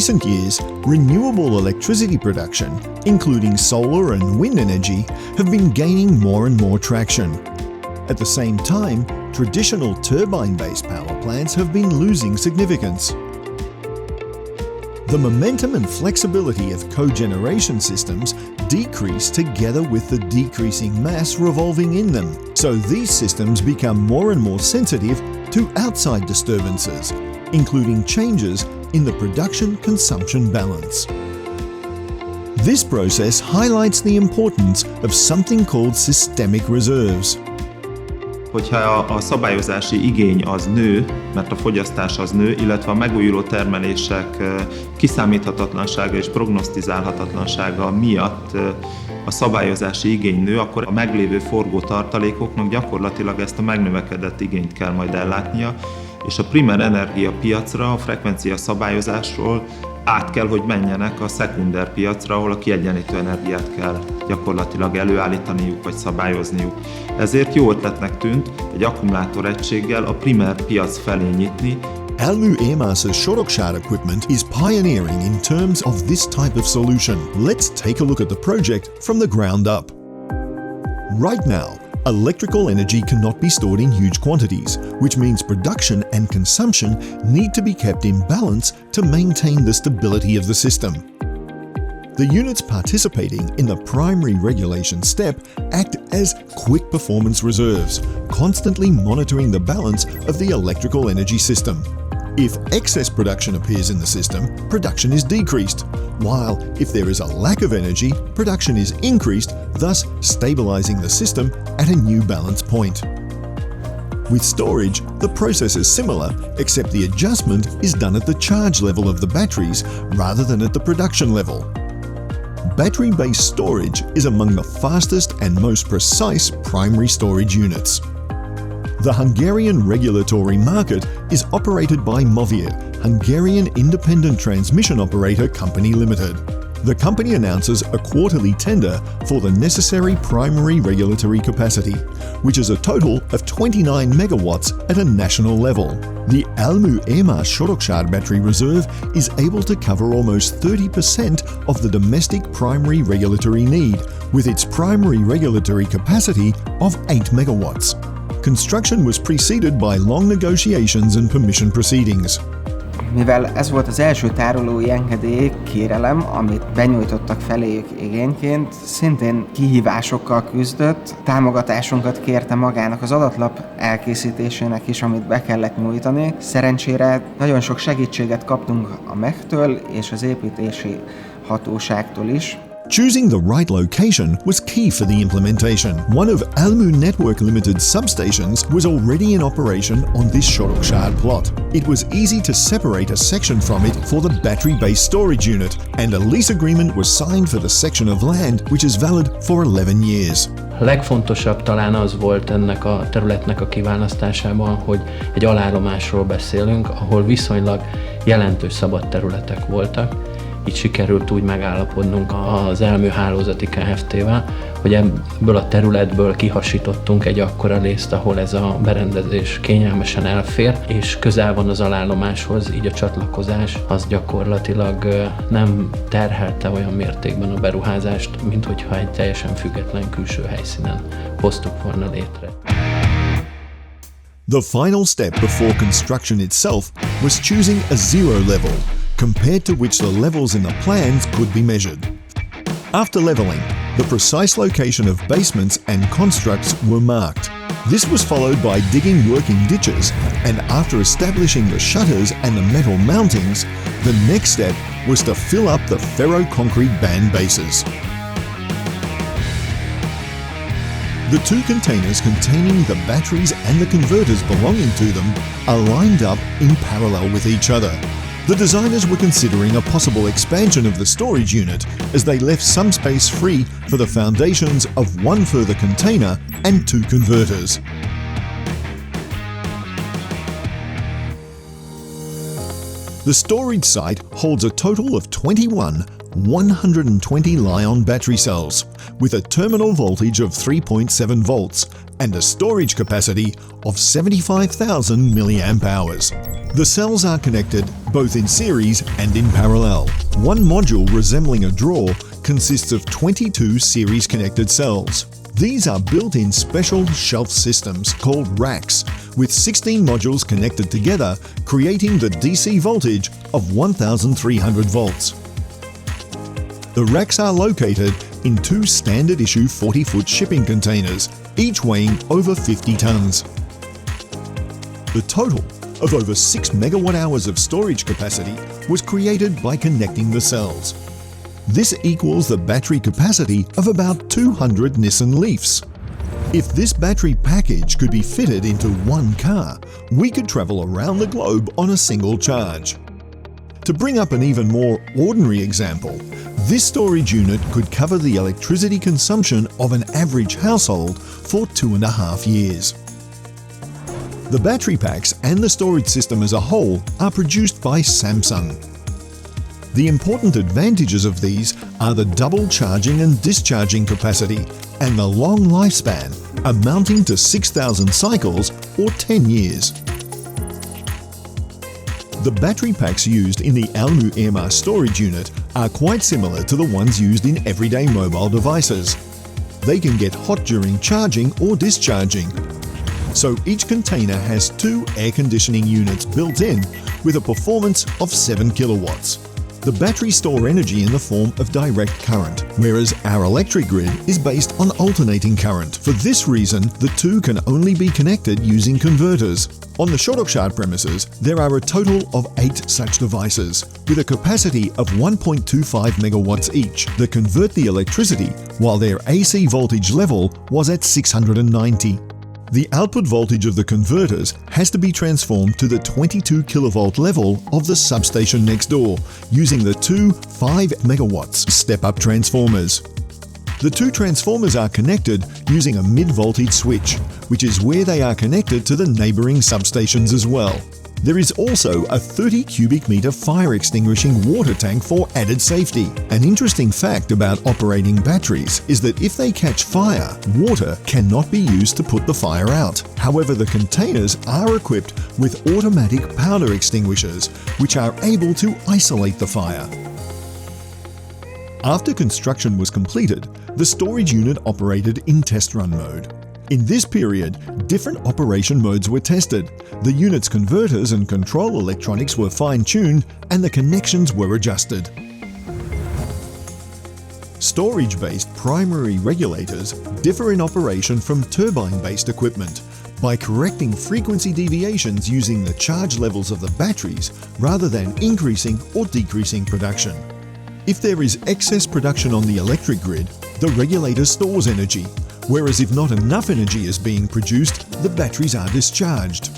recent years, renewable electricity production, including solar and wind energy, have been gaining more and more traction. At the same time, traditional turbine-based power plants have been losing significance. The momentum and flexibility of cogeneration systems decrease together with the decreasing mass revolving in them, so these systems become more and more sensitive to outside disturbances, including changes in the production-consumption balance. This process highlights the importance of something called systemic reserves. Hogyha a szabályozási igény az nő, mert a fogyasztás az nő, illetve a megújuló termelések kiszámíthatatlansága és prognosztizálhatatlansága miatt a szabályozási igény nő, akkor a meglévő forgó tartalékoknak gyakorlatilag ezt a megnövekedett igényt kell majd ellátnia, és a primer energiapiacra, a frekvencia szabályozásról át kell, hogy menjenek a szekunder piacra, ahol a kiegyenlítő energiát kell gyakorlatilag előállítaniuk vagy szabályozniuk. Ezért jó ötletnek tűnt egy akkumulátoregységgel a primer piac felé nyitni. ELMē-ÉMÁSZ's Soroksád equipment is pioneering in terms of this type of solution. Let's take a look at the project from the ground up. Right now, electrical energy cannot be stored in huge quantities, which means production and consumption need to be kept in balance to maintain the stability of the system. The units participating in the primary regulation step act as quick performance reserves, constantly monitoring the balance of the electrical energy system. If excess production appears in the system, production is decreased, while if there is a lack of energy, production is increased, thus stabilizing the system at a new balance point. With storage, the process is similar, except the adjustment is done at the charge level of the batteries rather than at the production level. Battery-based storage is among the fastest and most precise primary storage units. The Hungarian regulatory market is operated by Movir, Hungarian Independent Transmission Operator Company Limited. The company announces a quarterly tender for the necessary primary regulatory capacity, which is a total of 29 megawatts at a national level. The ELMē-ÉMÁSZ Soroksád battery reserve is able to cover almost 30% of the domestic primary regulatory need, with its primary regulatory capacity of 8 megawatts. Construction was preceded by long negotiations and permission proceedings. Mivel ez volt az első tárolói engedély kérelem, amit benyújtottak feléjük igényként, szintén kihívásokkal küzdött, támogatásunkat kérte magának az adatlap elkészítésének is, amit be kellett nyújtani. Szerencsére nagyon sok segítséget kaptunk a MEG-től és az építési hatóságtól is. Choosing the right location was key for the implementation. One of ELMū Network Limited's substations was already in operation on this Soroksád plot. It was easy to separate a section from it for the battery-based storage unit, and a lease agreement was signed for the section of land, which is valid for 11 years. A legfontosabb talán az volt ennek a területnek a kiválasztásában, hogy egy alállomásról beszélünk, ahol viszonylag jelentős szabad területek voltak. Így sikerült úgy megállapodnunk az ELMØ hálózati Kft-vel, hogy ebből a területből kihasítottunk egy akkora részt, ahol ez a berendezés kényelmesen elfér, és közel van az alállomáshoz, így a csatlakozás az gyakorlatilag nem terhelte olyan mértékben a beruházást, mint hogyha egy teljesen független külső helyszínen hoztuk volna létre. The final step before construction itself was choosing a zero level, compared to which the levels in the plans could be measured. After levelling, the precise location of basements and constructs were marked. This was followed by digging working ditches, and after establishing the shutters and the metal mountings, the next step was to fill up the ferro-concrete band bases. The two containers containing the batteries and the converters belonging to them are lined up in parallel with each other. The designers were considering a possible expansion of the storage unit as they left some space free for the foundations of one further container and two converters. The storage site holds a total of 21 120 Li-ion battery cells with a terminal voltage of 3.7 volts and a storage capacity of 75,000 milliamp hours. The cells are connected both in series and in parallel. One module resembling a drawer consists of 22 series connected cells. These are built in special shelf systems called racks, with 16 modules connected together, creating the DC voltage of 1,300 volts. The racks are located in two standard issue 40-foot shipping containers, each weighing over 50 tons. The total of over 6 megawatt hours of storage capacity was created by connecting the cells. This equals the battery capacity of about 200 Nissan Leafs. If this battery package could be fitted into one car, we could travel around the globe on a single charge. To bring up an even more ordinary example, this storage unit could cover the electricity consumption of an average household for 2.5 years. The battery packs and the storage system as a whole are produced by Samsung. The important advantages of these are the double charging and discharging capacity and the long lifespan, amounting to 6,000 cycles or 10 years. The battery packs used in the ELMē-ÉMÁSZ storage unit are quite similar to the ones used in everyday mobile devices. They can get hot during charging or discharging. So each container has 2 air conditioning units built in with a performance of 7 kilowatts. The batteries store energy in the form of direct current, whereas our electric grid is based on alternating current. For this reason, the two can only be connected using converters. On the Soroksád premises, there are a total of 8 such devices, with a capacity of 1.25 megawatts each, that convert the electricity, while their AC voltage level was at 690. The output voltage of the converters has to be transformed to the 22 kilovolt level of the substation next door, using the two 5 megawatts step-up transformers. The two transformers are connected using a mid-voltage switch, which is where they are connected to the neighbouring substations as well. There is also a 30 cubic metre fire extinguishing water tank for added safety. An interesting fact about operating batteries is that if they catch fire, water cannot be used to put the fire out. However, the containers are equipped with automatic powder extinguishers, which are able to isolate the fire. After construction was completed, the storage unit operated in test run mode. In this period, different operation modes were tested. The unit's converters and control electronics were fine-tuned and the connections were adjusted. Storage-based primary regulators differ in operation from turbine-based equipment by correcting frequency deviations using the charge levels of the batteries rather than increasing or decreasing production. If there is excess production on the electric grid, the regulator stores energy, whereas if not enough energy is being produced, the batteries are discharged.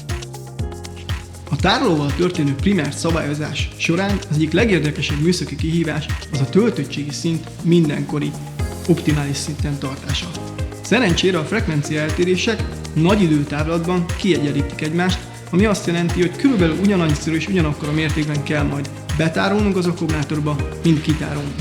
A tárolóval történő primer szabályozás során az egyik legérdekesebb műszaki kihívás az a töltöttségi szint mindenkori optimális szinten tartása. Szerencsére a frekvencia eltérések nagy időtávlatban kiegyenlítik egymást, ami azt jelenti, hogy körülbelül ugyanannyiszor és ugyanakkor a mértékben kell majd betárolnunk az akkumulátorba, mint kitárolnunk.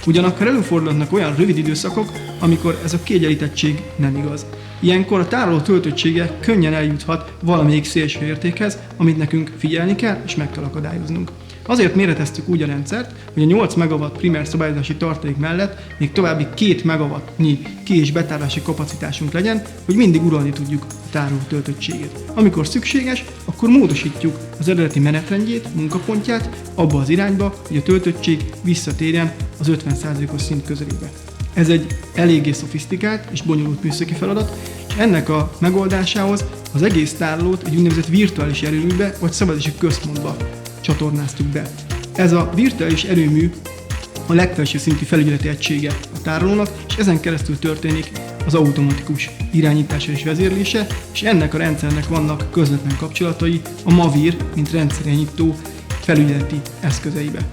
Ugyanakkor előfordulnak olyan rövid időszakok, amikor ez a kiegyenlítettség nem igaz. Ilyenkor a tároló töltöttsége könnyen eljuthat valamelyik szélső értékhez, amit nekünk figyelni kell és meg kell akadályoznunk. Azért méreteztük úgy a rendszert, hogy a 8 MW primer szabályozási tartalék mellett még további 2 MW-nyi ki- és betárolási kapacitásunk legyen, hogy mindig uralni tudjuk a tároló töltöttségét. Amikor szükséges, akkor módosítjuk az eredeti menetrendjét, munkapontját abba az irányba, hogy a töltöttség visszatérjen az 50%-os szint közelébe. Ez egy eléggé szofisztikált és bonyolult műszaki feladat, és ennek a megoldásához az egész tárolót egy úgynevezett virtuális erőműbe vagy szabályozási központba csatornáztuk be. Ez a virtuális erőmű a legfelső szintű felügyeleti egysége a tárolónak, és ezen keresztül történik az automatikus irányítása és vezérlése, és ennek a rendszernek vannak közvetlen kapcsolatai a MAVIR, mint rendszerirányító felügyeleti eszközeibe.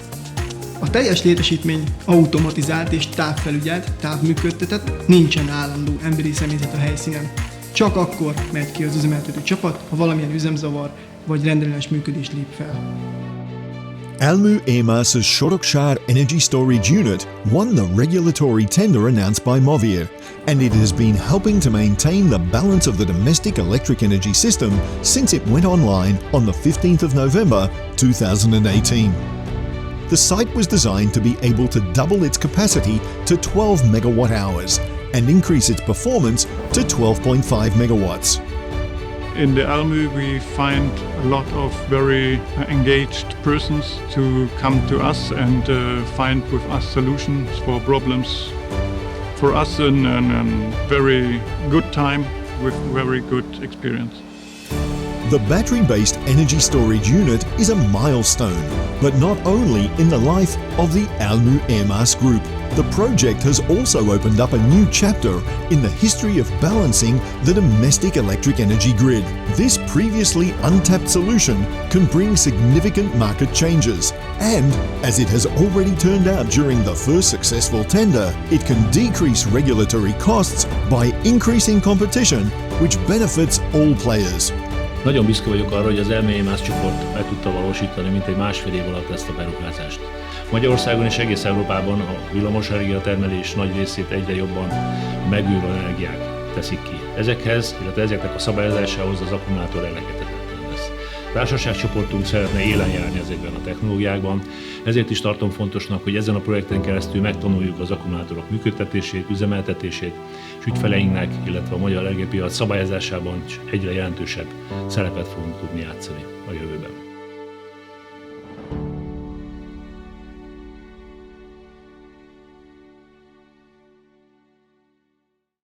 A teljes létesítmény automatizált és távfelügyelt, távműködtetett, nincsen állandó emberi személyzet a helyszínen. Csak akkor megy ki az üzemeltető csapat, ha valamilyen üzemzavar vagy rendellenes működés lép fel. ELMē-ÉMÁSZ's Sorokság Energy Storage Unit won the regulatory tender announced by Movir, and it has been helping to maintain the balance of the domestic electric energy system since it went online on the 15th of November 2018. The site was designed to be able to double its capacity to 12 megawatt hours and increase its performance to 12.5 megawatts. In the ELMē we find a lot of very engaged persons to come to us and find with us solutions for problems. For us a very good time with very good experience. The battery-based energy storage unit is a milestone, but not only in the life of the ELMē-ÉMÁSZ group. The project has also opened up a new chapter in the history of balancing the domestic electric energy grid. This previously untapped solution can bring significant market changes, and as it has already turned out during the first successful tender, it can decrease regulatory costs by increasing competition, which benefits all players. Nagyon büszke vagyok arra, hogy az ELMē-ÉMÁSZ csoport meg tudta valósítani mintegy másfél év alatt ezt a beruházást. Magyarországon és egész Európában a villamosenergia termelés nagy részét egyre jobban megújuló energiák teszik ki. Ezekhez, illetve ezeknek a szabályozásához az akkumulátor elengedhetetlen lesz. A társaságcsoportunk szeretne élen járni ezekben a technológiákban, ezért is tartom fontosnak, hogy ezen a projekten keresztül megtanuljuk az akkumulátorok működtetését, üzemeltetését, és ügyfeleinknek, illetve a magyar energiapiac szabályozásában egyre jelentősebb szerepet fogunk tudni játszani a jövőben.